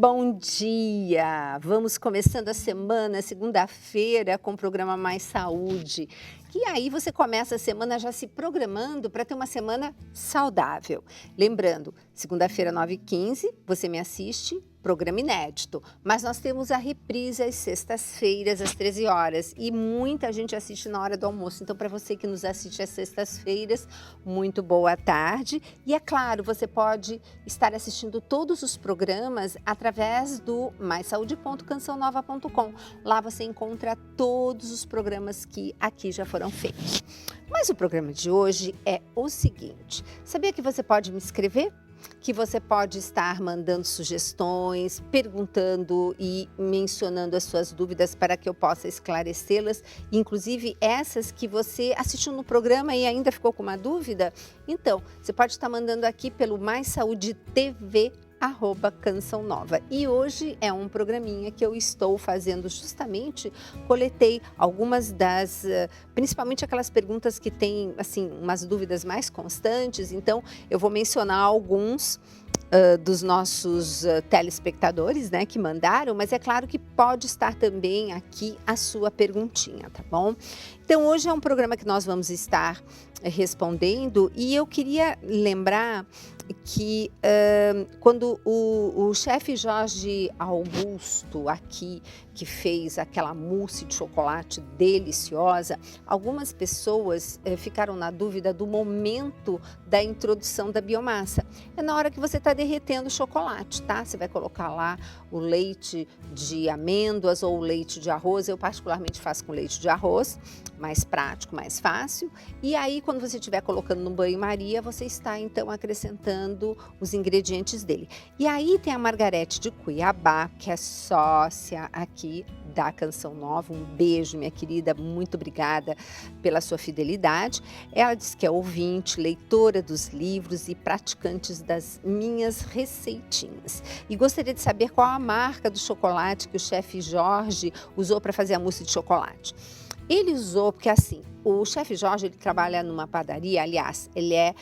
bom dia! Vamos começando a semana, segunda-feira, com o programa Mais Saúde. E aí você começa a semana já se programando para ter uma semana saudável. Lembrando, segunda-feira, 9h15, você me assiste, programa inédito. Mas nós temos a reprise às sextas-feiras, às 13 horas. E muita gente assiste na hora do almoço. Então, para você que nos assiste às sextas-feiras, muito boa tarde. E é claro, você pode estar assistindo todos os programas através do maissaude.cançãonova.com. Lá você encontra todos os programas que aqui já foram feitos. Mas o programa de hoje é o seguinte: sabia que você pode me escrever? Que você pode estar mandando sugestões, perguntando e mencionando as suas dúvidas para que eu possa esclarecê-las, inclusive essas que você assistiu no programa e ainda ficou com uma dúvida. Então, você pode estar mandando aqui pelo Mais Saúde TV @Canção Nova. E hoje é um programinha que eu estou fazendo justamente, coletei algumas das, principalmente aquelas perguntas que têm, assim, umas dúvidas mais constantes, então eu vou mencionar alguns dos nossos telespectadores, né, que mandaram, mas é claro que pode estar também aqui a sua perguntinha, tá bom? Então hoje é um programa que nós vamos estar respondendo e eu queria lembrar que quando o chefe Jorge Augusto aqui, que fez aquela mousse de chocolate deliciosa, algumas pessoas ficaram na dúvida do momento da introdução da biomassa. É na hora que você está derretendo o chocolate, tá? Você vai colocar lá o leite de amêndoas ou o leite de arroz. Eu particularmente faço com leite de arroz, mais prático, mais fácil. E aí, quando você estiver colocando no banho-maria, você está então acrescentando os ingredientes dele. E aí tem a Margarete de Cuiabá, que é sócia aqui da Canção Nova. Um beijo, minha querida, muito obrigada pela sua fidelidade. Ela diz que é ouvinte, leitora dos livros e praticante das minhas receitinhas. E gostaria de saber qual a marca do chocolate que o chefe Jorge usou para fazer a mousse de chocolate. Ele usou, porque assim, o chefe Jorge, ele trabalha numa padaria, aliás, ele é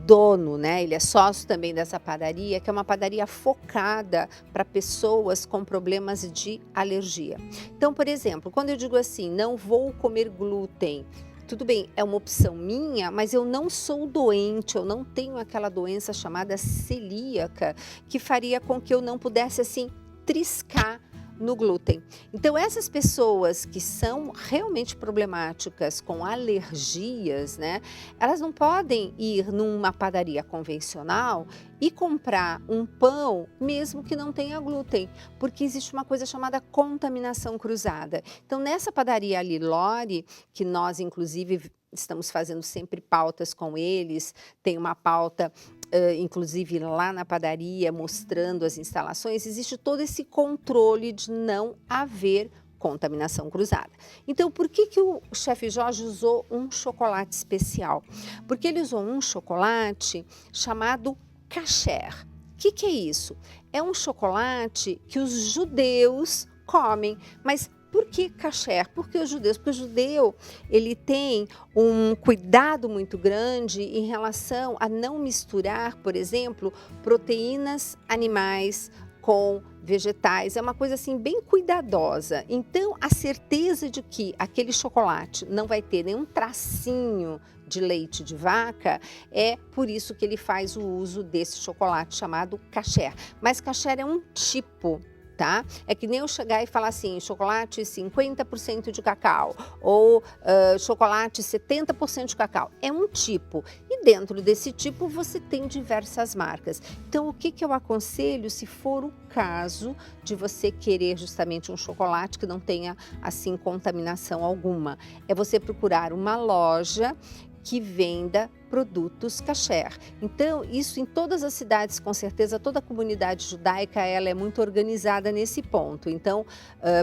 dono, né? Ele é sócio também dessa padaria, que é uma padaria focada para pessoas com problemas de alergia. Então, por exemplo, quando eu digo assim, não vou comer glúten, tudo bem, é uma opção minha, mas eu não sou doente, eu não tenho aquela doença chamada celíaca, que faria com que eu não pudesse, assim, triscar no glúten. Então, essas pessoas que são realmente problemáticas com alergias, né, elas não podem ir numa padaria convencional e comprar um pão mesmo que não tenha glúten, porque existe uma coisa chamada contaminação cruzada. Então, nessa padaria Lilore, que nós inclusive estamos fazendo sempre pautas com eles, tem uma pauta inclusive lá na padaria, mostrando as instalações, existe todo esse controle de não haver contaminação cruzada. Então, por que o chefe Jorge usou um chocolate especial? Porque ele usou um chocolate chamado kasher. O que é isso? É um chocolate que os judeus comem, mas por que kasher? Porque os judeus, porque o judeu, ele tem um cuidado muito grande em relação a não misturar, por exemplo, proteínas animais com vegetais. É uma coisa assim bem cuidadosa. Então, a certeza de que aquele chocolate não vai ter nenhum tracinho de leite de vaca, é por isso que ele faz o uso desse chocolate chamado kasher. Mas kasher é um tipo, tá? É que nem eu chegar e falar assim, chocolate 50% de cacau ou chocolate 70% de cacau. É um tipo. E dentro desse tipo você tem diversas marcas. Então, o que eu aconselho, se for o caso de você querer justamente um chocolate que não tenha, assim, contaminação alguma, é você procurar uma loja que venda produtos kasher. Então, isso em todas as cidades, com certeza, toda a comunidade judaica, ela é muito organizada nesse ponto. Então,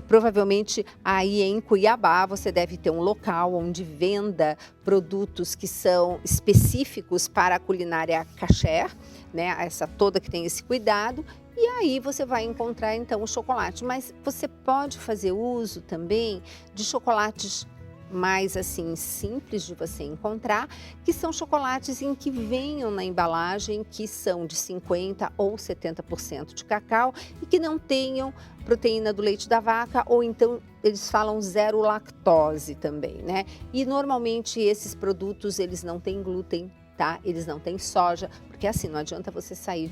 provavelmente, aí em Cuiabá, você deve ter um local onde venda produtos que são específicos para a culinária kasher, né? Essa toda que tem esse cuidado. E aí você vai encontrar, então, o chocolate. Mas você pode fazer uso também de chocolates mais assim simples de você encontrar, que são chocolates em que venham na embalagem que são de 50 ou 70% de cacau e que não tenham proteína do leite da vaca, ou então eles falam zero lactose também, né? E normalmente esses produtos eles não têm glúten, tá? Eles não têm soja, porque assim não adianta você sair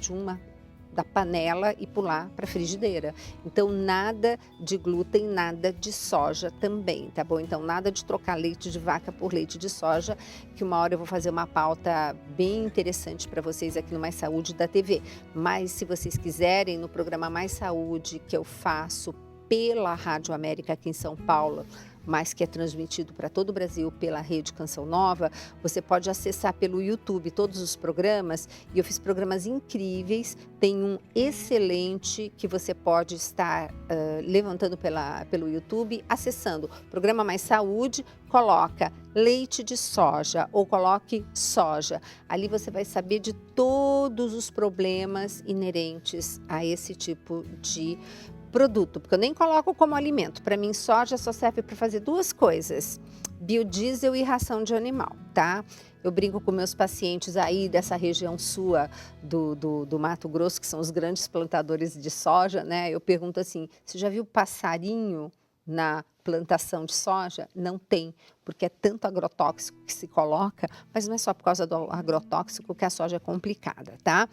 da panela e pular para a frigideira. Então, nada de glúten, nada de soja também, tá bom? Então, nada de trocar leite de vaca por leite de soja, que uma hora eu vou fazer uma pauta bem interessante para vocês aqui no Mais Saúde da TV. Mas, se vocês quiserem, no programa Mais Saúde, que eu faço pela Rádio América aqui em São Paulo, mas que é transmitido para todo o Brasil pela Rede Canção Nova, você pode acessar pelo YouTube todos os programas, e eu fiz programas incríveis, tem um excelente que você pode estar levantando pelo YouTube, acessando Programa Mais Saúde, coloca leite de soja ou coloque soja. Ali você vai saber de todos os problemas inerentes a esse tipo de produto, porque eu nem coloco como alimento. Para mim, soja só serve para fazer duas coisas: biodiesel e ração de animal, tá? Eu brinco com meus pacientes aí dessa região sua do Mato Grosso, que são os grandes plantadores de soja, né? Eu pergunto assim: você já viu passarinho na plantação de soja? Não tem, porque é tanto agrotóxico que se coloca, mas não é só por causa do agrotóxico que a soja é complicada, tá?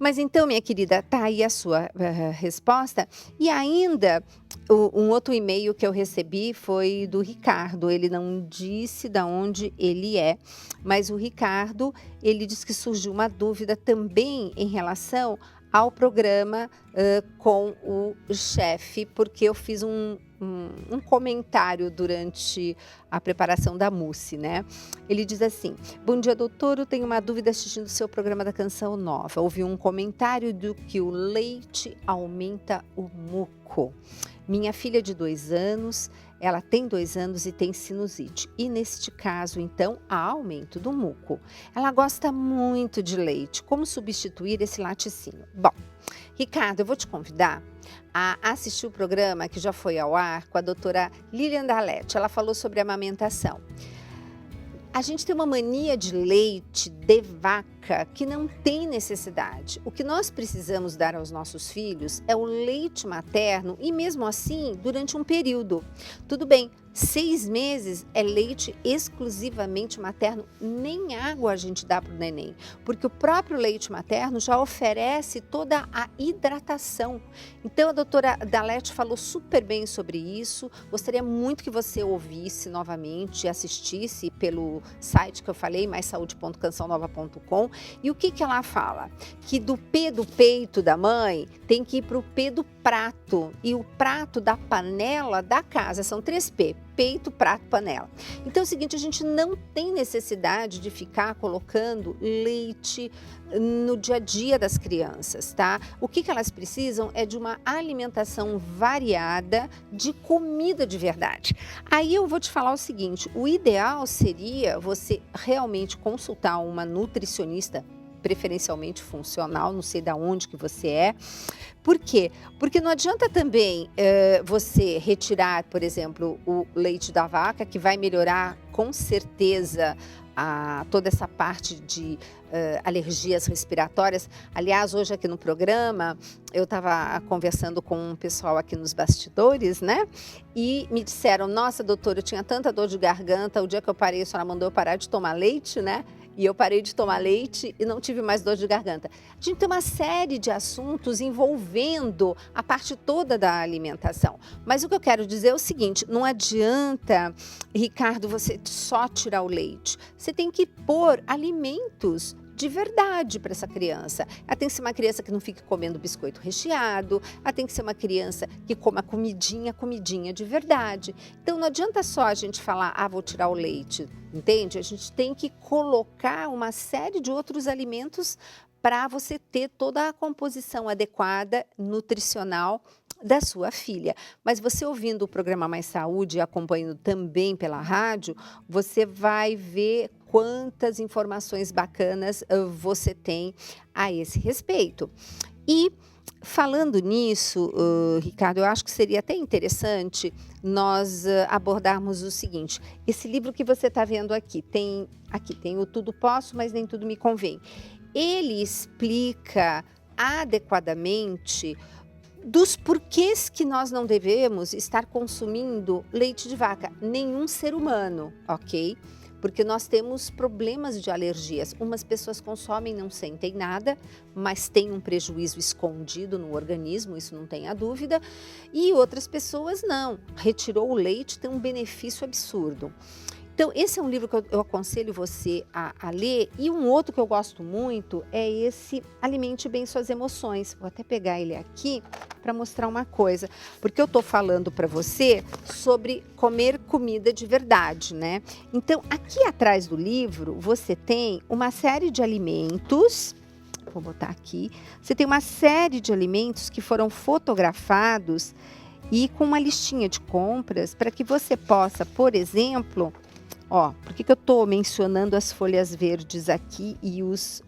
Mas então, minha querida, tá aí a sua resposta. E ainda, um outro e-mail que eu recebi foi do Ricardo. Ele não disse de onde ele é, mas o Ricardo, ele disse que surgiu uma dúvida também em relação ao programa com o chefe, porque eu fiz um comentário durante a preparação da mousse, né? Ele diz assim: bom dia, doutor, eu tenho uma dúvida assistindo o seu programa da Canção Nova. Ouvi um comentário do que o leite aumenta o muco. Minha filha de 2 anos, ela tem 2 anos e tem sinusite. E neste caso, então, há aumento do muco. Ela gosta muito de leite. Como substituir esse laticínio? Bom, Ricardo, eu vou te convidar a assistir o programa que já foi ao ar com a doutora Lilian Dalete. Ela falou sobre amamentação. A gente tem uma mania de leite de vaca que não tem necessidade. O que nós precisamos dar aos nossos filhos é o leite materno, e mesmo assim, durante um período. Tudo bem, 6 meses é leite exclusivamente materno, nem água a gente dá para o neném, porque o próprio leite materno já oferece toda a hidratação. Então a doutora Dalete falou super bem sobre isso. Gostaria muito que você ouvisse novamente e assistisse pelo site que eu falei, maissaude.cançãonova.com. E o que ela fala? Que do P do peito da mãe tem que ir para o P do prato, e o prato da panela da casa. São 3 P: peito, prato, panela. Então é o seguinte, a gente não tem necessidade de ficar colocando leite no dia a dia das crianças, tá? O que elas precisam é de uma alimentação variada de comida de verdade. Aí eu vou te falar o seguinte: o ideal seria você realmente consultar uma nutricionista, preferencialmente funcional, não sei de onde que você é. Por quê? Porque não adianta também você retirar, por exemplo, o leite da vaca, que vai melhorar com certeza toda essa parte de alergias respiratórias. Aliás, hoje aqui no programa, eu estava conversando com um pessoal aqui nos bastidores, né? E me disseram: nossa, doutora, eu tinha tanta dor de garganta, o dia que eu parei, a senhora mandou eu parar de tomar leite, né? E eu parei de tomar leite e não tive mais dor de garganta. A gente tem uma série de assuntos envolvendo a parte toda da alimentação. Mas o que eu quero dizer é o seguinte: não adianta, Ricardo, você só tirar o leite. Você tem que pôr alimentos de verdade para essa criança. Ela tem que ser uma criança que não fique comendo biscoito recheado, ela tem que ser uma criança que coma comidinha de verdade. Então não adianta só a gente falar: vou tirar o leite, entende? A gente tem que colocar uma série de outros alimentos para você ter toda a composição adequada, nutricional da sua filha. Mas você ouvindo o programa Mais Saúde e acompanhando também pela rádio, você vai ver quantas informações bacanas você tem a esse respeito. E falando nisso, Ricardo, eu acho que seria até interessante nós abordarmos o seguinte. Esse livro que você está vendo aqui tem o Tudo Posso, mas nem tudo me convém. Ele explica adequadamente dos porquês que nós não devemos estar consumindo leite de vaca, nenhum ser humano, ok? Porque nós temos problemas de alergias. Umas pessoas consomem, não sentem nada, mas tem um prejuízo escondido no organismo, isso não tenha dúvida. E outras pessoas não. Retirou o leite, tem um benefício absurdo. Então, esse é um livro que eu aconselho você a ler. E um outro que eu gosto muito é esse Alimente Bem Suas Emoções. Vou até pegar ele aqui para mostrar uma coisa. Porque eu estou falando para você sobre comer comida de verdade, né? Então, aqui atrás do livro, você tem uma série de alimentos. Vou botar aqui. Você tem uma série de alimentos que foram fotografados e com uma listinha de compras para que você possa, por exemplo... Ó, por que eu estou mencionando as folhas verdes aqui e os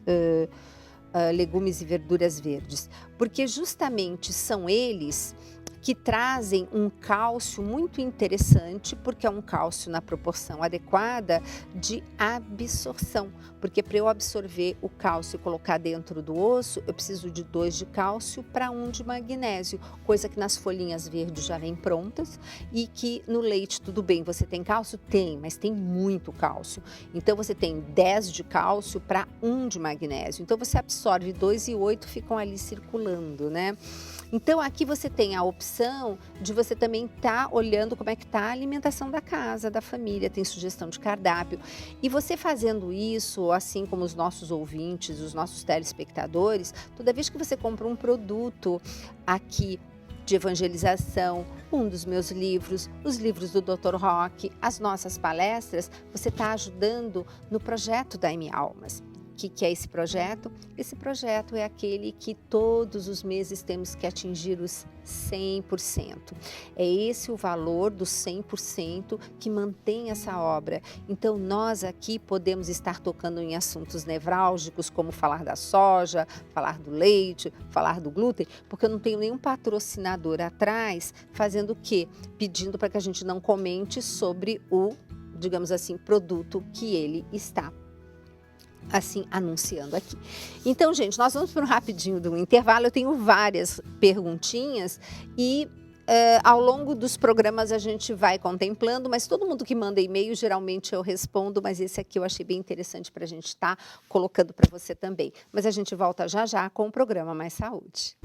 legumes e verduras verdes? Porque justamente são eles que trazem um cálcio muito interessante, porque é um cálcio na proporção adequada de absorção. Porque para eu absorver o cálcio e colocar dentro do osso, eu preciso de 2 de cálcio para 1 de magnésio, coisa que nas folhinhas verdes já vem prontas e que no leite tudo bem, você tem cálcio? Tem, mas tem muito cálcio. Então você tem 10 de cálcio para 1 de magnésio. Então você absorve 2 e 8 ficam ali circulando, né? Então, aqui você tem a opção de você também estar olhando como é que está a alimentação da casa, da família, tem sugestão de cardápio. E você fazendo isso, assim como os nossos ouvintes, os nossos telespectadores, toda vez que você compra um produto aqui de evangelização, um dos meus livros, os livros do Dr. Roque, as nossas palestras, você está ajudando no projeto da M Almas. O que é esse projeto? Esse projeto é aquele que todos os meses temos que atingir os 100%. É esse o valor dos 100% que mantém essa obra. Então, nós aqui podemos estar tocando em assuntos nevrálgicos, como falar da soja, falar do leite, falar do glúten, porque eu não tenho nenhum patrocinador atrás fazendo o quê? Pedindo para que a gente não comente sobre o, digamos assim, produto que ele está assim, anunciando aqui. Então, gente, nós vamos para um rapidinho do intervalo. Eu tenho várias perguntinhas e ao longo dos programas a gente vai contemplando, mas todo mundo que manda e-mail, geralmente eu respondo, mas esse aqui eu achei bem interessante para a gente estar colocando para você também. Mas a gente volta já já com o programa Mais Saúde.